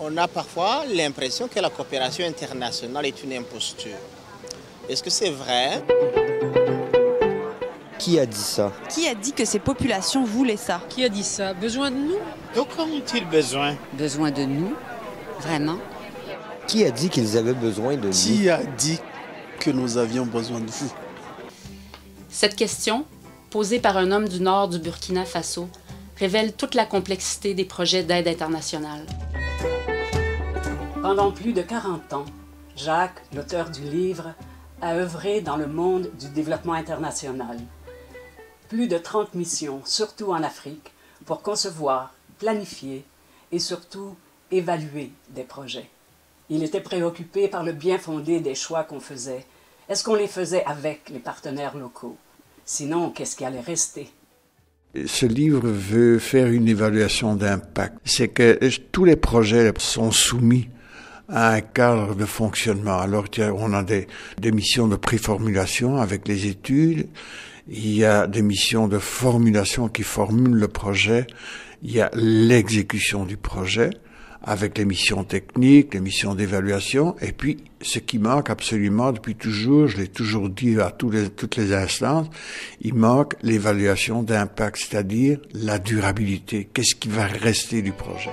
On a parfois l'impression que la coopération internationale est une imposture. Est-ce que c'est vrai? Qui a dit ça? Qui a dit que ces populations voulaient ça? Qui a dit ça? Besoin de nous? De quoi ont-ils besoin? Besoin de nous? Vraiment? Qui a dit qu'ils avaient besoin de nous? Qui a dit que nous avions besoin de vous? Cette question, posée par un homme du nord du Burkina Faso, révèle toute la complexité des projets d'aide internationale. Pendant plus de 40 ans, Jacques, l'auteur du livre, a œuvré dans le monde du développement international. Plus de 30 missions, surtout en Afrique, pour concevoir, planifier et surtout évaluer des projets. Il était préoccupé par le bien fondé des choix qu'on faisait. Est-ce qu'on les faisait avec les partenaires locaux? Sinon, qu'est-ce qui allait rester? Ce livre veut faire une évaluation d'impact. C'est que tous les projets sont soumis à un cadre de fonctionnement. Alors, on a des missions de préformulation avec les études, il y a des missions de formulation qui formulent le projet, il y a l'exécution du projet avec les missions techniques, les missions d'évaluation, et puis ce qui manque absolument depuis toujours, je l'ai toujours dit à toutes les instances, il manque l'évaluation d'impact, c'est-à-dire la durabilité. Qu'est-ce qui va rester du projet?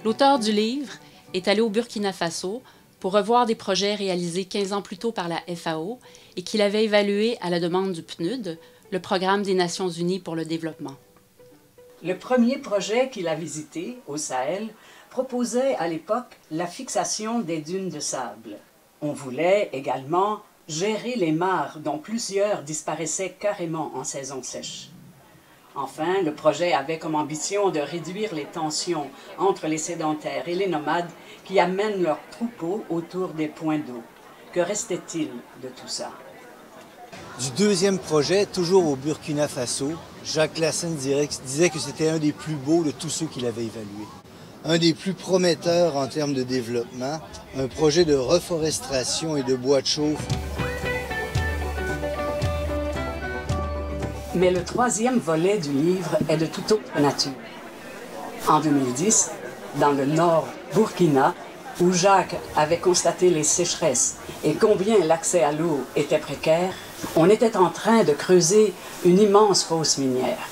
L'auteur du livre est allé au Burkina Faso pour revoir des projets réalisés 15 ans plus tôt par la FAO et qu'il avait évalués à la demande du PNUD, le Programme des Nations Unies pour le développement. Le premier projet qu'il a visité, au Sahel, proposait à l'époque la fixation des dunes de sable. On voulait également gérer les mares dont plusieurs disparaissaient carrément en saison sèche. Enfin, le projet avait comme ambition de réduire les tensions entre les sédentaires et les nomades qui amènent leurs troupeaux autour des points d'eau. Que restait-il de tout ça? Du deuxième projet, toujours au Burkina Faso, Jacques Lassène disait que c'était un des plus beaux de tous ceux qu'il avait évalués. Un des plus prometteurs en termes de développement, un projet de reforestation et de bois de chauffe. Mais le troisième volet du livre est de toute autre nature. En 2010, dans le nord Burkina, où Jacques avait constaté les sécheresses et combien l'accès à l'eau était précaire, on était en train de creuser une immense fosse minière.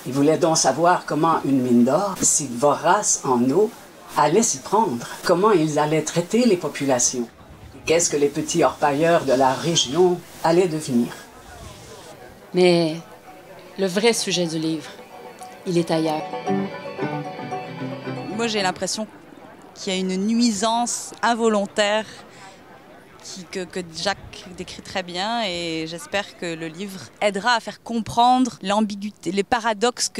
Il voulait donc savoir comment une mine d'or, si vorace en eau, allait s'y prendre, comment ils allaient traiter les populations. Qu'est-ce que les petits orpailleurs de la région allaient devenir? Mais le vrai sujet du livre, il est ailleurs. Moi, j'ai l'impression qu'il y a une nuisance involontaire que Jacques décrit très bien, et j'espère que le livre aidera à faire comprendre l'ambiguïté, les paradoxes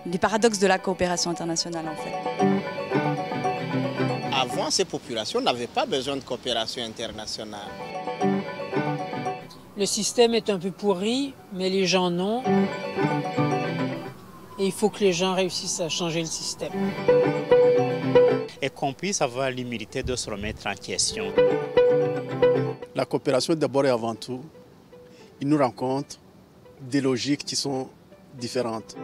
les paradoxes de la coopération internationale en fait. Avant, ces populations n'avaient pas besoin de coopération internationale. Le système est un peu pourri, mais les gens non. Et il faut que les gens réussissent à changer le système. Et qu'on puisse avoir l'humilité de se remettre en question. La coopération, d'abord et avant tout, il nous rend compte des logiques qui sont différentes.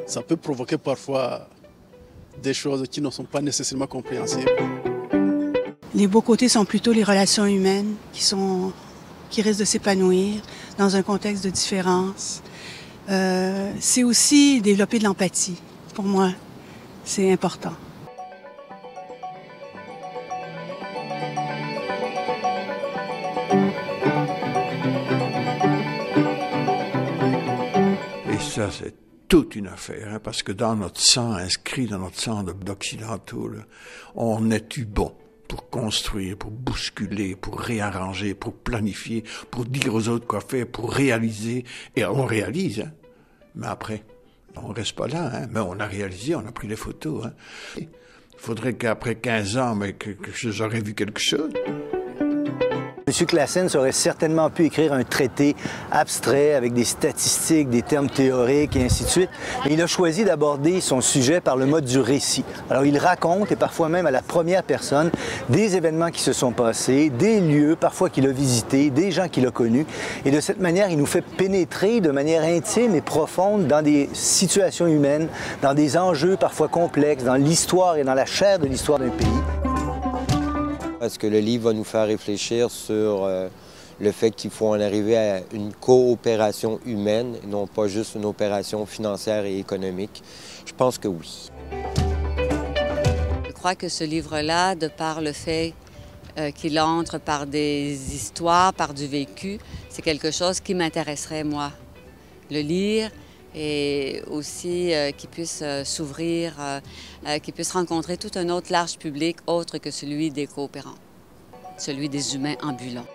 Ça peut provoquer parfois des choses qui ne sont pas nécessairement compréhensibles. Les beaux côtés sont plutôt les relations humaines qui risquent de s'épanouir dans un contexte de différence. C'est aussi développer de l'empathie. Pour moi, c'est important. Et ça, c'est toute une affaire, hein, parce que dans notre sang, inscrit dans notre sang d'occidentaux, on est eu bon pour construire, pour bousculer, pour réarranger, pour planifier, pour dire aux autres quoi faire, pour réaliser. Et on réalise, hein. Mais après, on reste pas là, hein. Mais on a réalisé, on a pris les photos, hein. Il faudrait qu'après 15 ans, que j'aurais vu quelque chose. M. Claessens aurait certainement pu écrire un traité abstrait avec des statistiques, des termes théoriques et ainsi de suite. Mais il a choisi d'aborder son sujet par le mode du récit. Alors il raconte, et parfois même à la première personne, des événements qui se sont passés, des lieux parfois qu'il a visités, des gens qu'il a connus. Et de cette manière, il nous fait pénétrer de manière intime et profonde dans des situations humaines, dans des enjeux parfois complexes, dans l'histoire et dans la chair de l'histoire d'un pays. Parce que le livre va nous faire réfléchir sur le fait qu'il faut en arriver à une coopération humaine, et non pas juste une opération financière et économique. Je pense que oui. Je crois que ce livre-là, de par le fait qu'il entre par des histoires, par du vécu, c'est quelque chose qui m'intéresserait, moi, le lire et aussi qu'il puisse s'ouvrir, qu'il puisse rencontrer tout un autre large public autre que celui des coopérants, celui des humains ambulants.